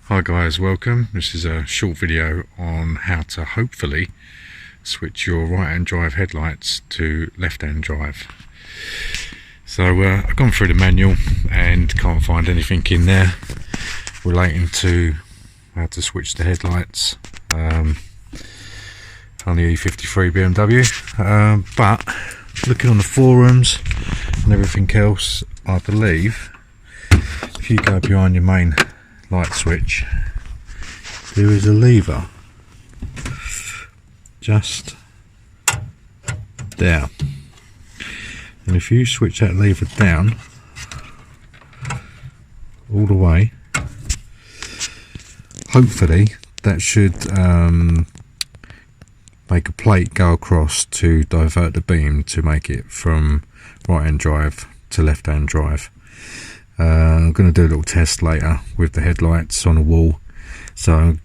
Hi guys, welcome. This is a short video on how to hopefully switch your right hand drive headlights to left hand drive. So I've gone through the manual and can't find anything in there relating to how to switch the headlights on the E53 BMW, but looking on the forums and everything else, I believe if you go behind your main light switch, there is a lever just there, and if you switch that lever down all the way, hopefully that should make a plate go across to divert the beam to make it from right hand drive to left hand drive. I'm going to do a little test later with the headlights on the wall. So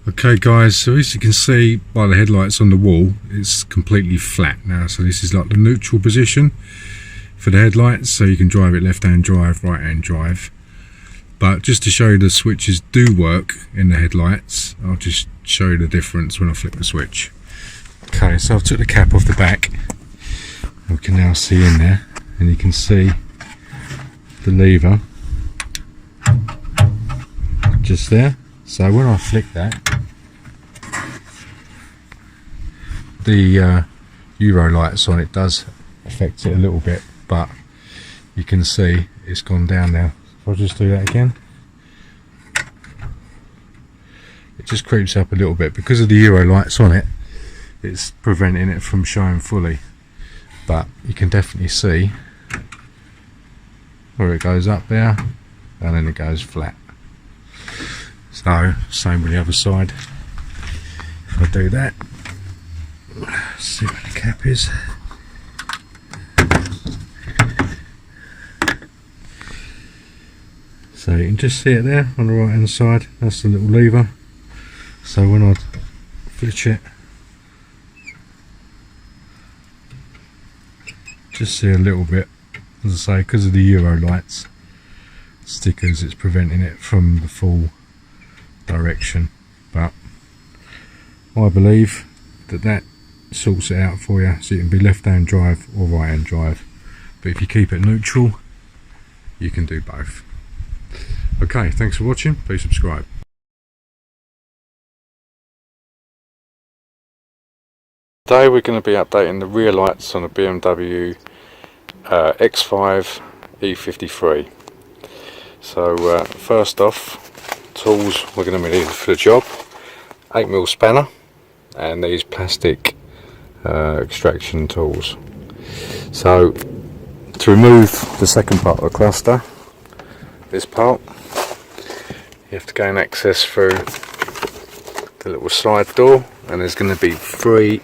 okay guys, so as you can see by the headlights on the wall, it's completely flat now. So this is like the neutral position for the headlights, so you can drive it left hand drive, right hand drive. But just to show you the switches do work in the headlights, I'll just show you the difference when I flip the switch. Okay, so I've took the cap off the back, we can now see in there, and you can see the lever just there. So when I flick that, the Euro lights on it does affect it a little bit, but you can see it's gone down now. If I just do that again, it just creeps up a little bit because of the Euro lights on it. It's preventing it from showing fully, but you can definitely see where it goes up there and then it goes flat. So same with the other side. If I do that, see where the cap is. So you can just see it there on the right hand side. That's the little lever. So when I flick it, just see a little bit. As I say, because of the Euro lights stickers, it's preventing it from the full direction, but I believe that sorts it out for you, so you can be left hand drive or right hand drive, but if you keep it neutral you can do both. Okay, thanks for watching, please subscribe. Today we're going to be updating the rear lights on the BMW X5 E53. So first off, tools we're going to be needing for the job: 8mm spanner and these plastic extraction tools. So to remove the second part of the cluster, this part, you have to gain access through the little slide door, and there's going to be 3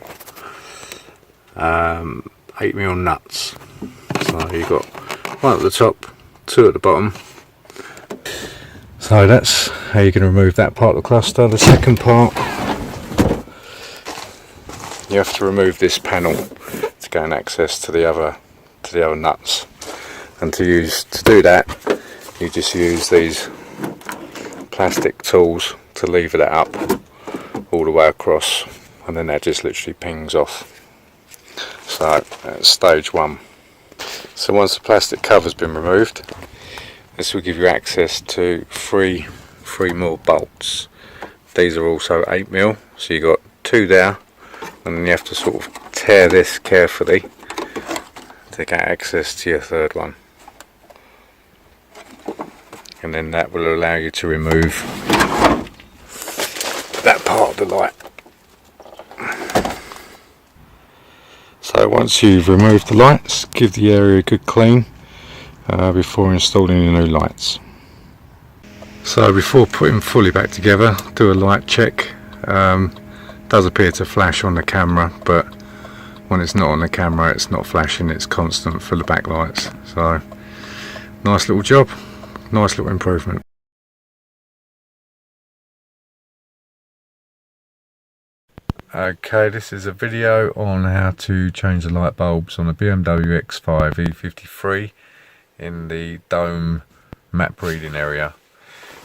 8mm nuts. So you've got one at the top, 2 at the bottom. So that's how you're going to remove that part of the cluster. The second part, you have to remove this panel to gain access to the other nuts. And to do that, you just use these plastic tools to lever that up all the way across, and then that just literally pings off. So that's stage 1. So once the plastic cover's been removed, this will give you access to 3 more bolts. These are also 8mm, so you've got 2 there, and then you have to sort of tear this carefully to get access to your 3rd one. And then that will allow you to remove that part of the light. So once you've removed the lights, give the area a good clean before installing the new lights. So before putting fully back together, do a light check. Does appear to flash on the camera, but when it's not on the camera it's not flashing, it's constant for the backlights. So nice little job, nice little improvement. Okay, this is a video on how to change the light bulbs on the BMW X5 E53 in the dome map reading area.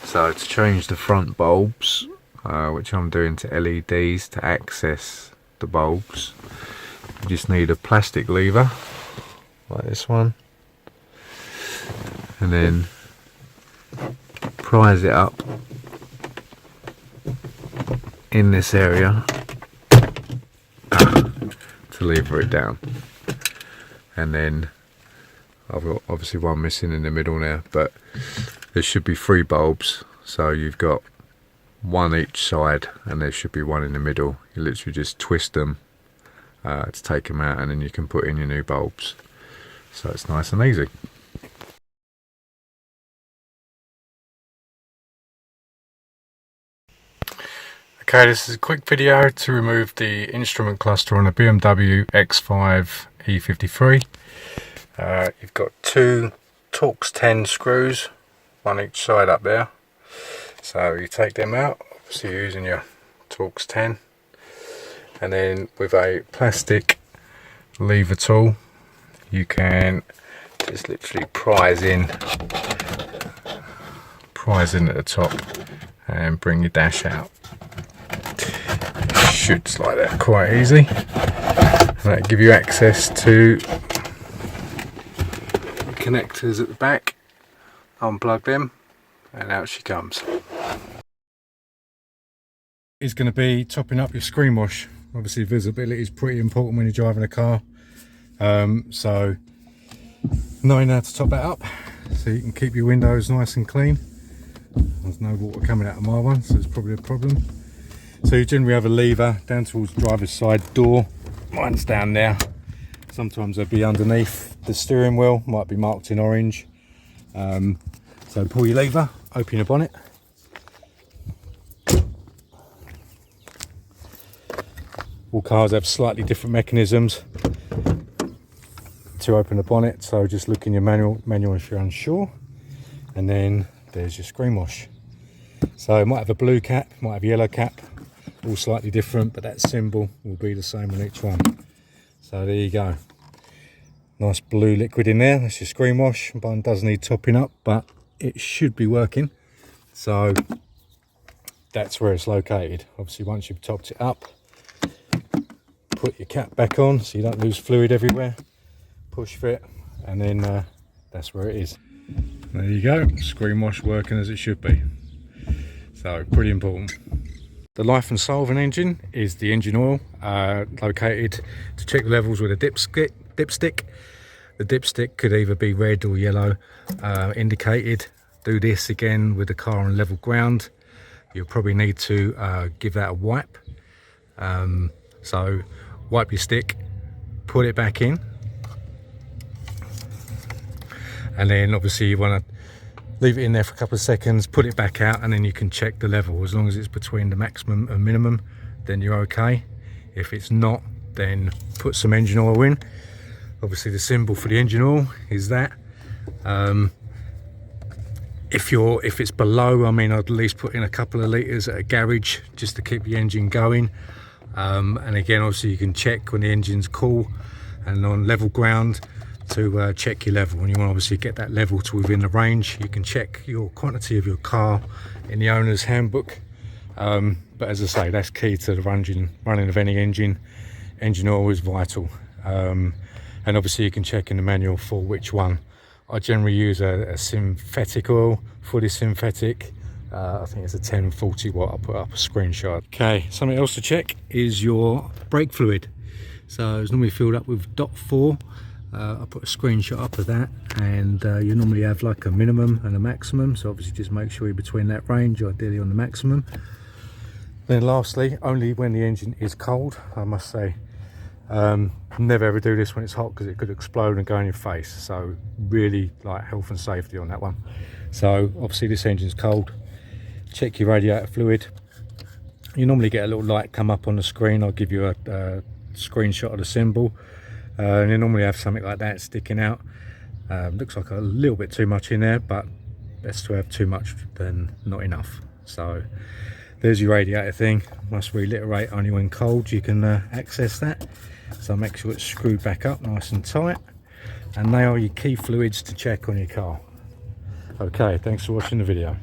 So to change the front bulbs, which I'm doing to LEDs to access the bulbs, you just need a plastic lever like this one, and then prise it up in this area to lever it down. And then I've got obviously one missing in the middle now, but there should be 3 bulbs, so you've got one each side and there should be one in the middle. You literally just twist them to take them out, and then you can put in your new bulbs. So it's nice and easy. Okay, this is a quick video to remove the instrument cluster on a BMW X5 E53. You've got 2 Torx 10 screws, one each side up there. So you take them out, obviously using your Torx 10, and then with a plastic lever tool you can just literally prise in at the top and bring your dash out. It should slide out quite easy, and that'll give you access to the connectors at the back. Unplug them and out she comes. Is going to be topping up your screen wash. Obviously visibility is pretty important when you're driving a car, so knowing how to top that up so you can keep your windows nice and clean. There's no water coming out of my one, so it's probably a problem. So you generally have a lever down towards the driver's side door. Mine's down there. Sometimes they'll be underneath the steering wheel, might be marked in orange. So pull your lever, open your bonnet. All cars have slightly different mechanisms to open the bonnet, so just look in your manual if you're unsure. And then there's your screen wash. So it might have a blue cap, might have a yellow cap, all slightly different, but that symbol will be the same on each one. So there you go. Nice blue liquid in there, that's your screen wash. One does need topping up, but it should be working. So that's where it's located. Obviously once you've topped it up, put your cap back on so you don't lose fluid everywhere, push fit, and then that's where it is. There you go, screen wash working as it should be. So pretty important. The life and soul of an engine is the engine oil, located to check the levels with a dipstick. The dipstick could either be red or yellow indicated. Do this again with the car on level ground. You'll probably need to give that a wipe. So wipe your stick, put it back in, and then obviously you want to leave it in there for a couple of seconds, put it back out, and then you can check the level. As long as it's between the maximum and minimum, then you're okay. If it's not, then put some engine oil in. Obviously the symbol for the engine oil is that. If it's below, I mean, I'd at least put in a couple of litres at a garage just to keep the engine going. And again, obviously you can check when the engine's cool and on level ground to check your level. And you want to obviously get that level to within the range. You can check your quantity of your car in the owner's handbook. But as I say, that's key to the running of any engine. Engine oil is vital. And obviously you can check in the manual for which one. I generally use a synthetic oil, fully synthetic. I think it's a 1040 watt. I'll put up a screenshot. Okay, something else to check is your brake fluid. So it's normally filled up with .4. I'll put a screenshot up of that, and you normally have like a minimum and a maximum, so obviously just make sure you're between that range, ideally on the maximum. Then lastly, only when the engine is cold, I must say, never ever do this when it's hot because it could explode and go in your face. So really like health and safety on that one. So obviously this engine's cold, check your radiator fluid. You normally get a little light come up on the screen. I'll give you a screenshot of the symbol, and you normally have something like that sticking out. Looks like a little bit too much in there, but best to have too much than not enough. So there's your radiator thing. Must reliterate only when cold you can access that. So make sure it's screwed back up nice and tight, and they are your key fluids to check on your car. Okay, thanks for watching the video.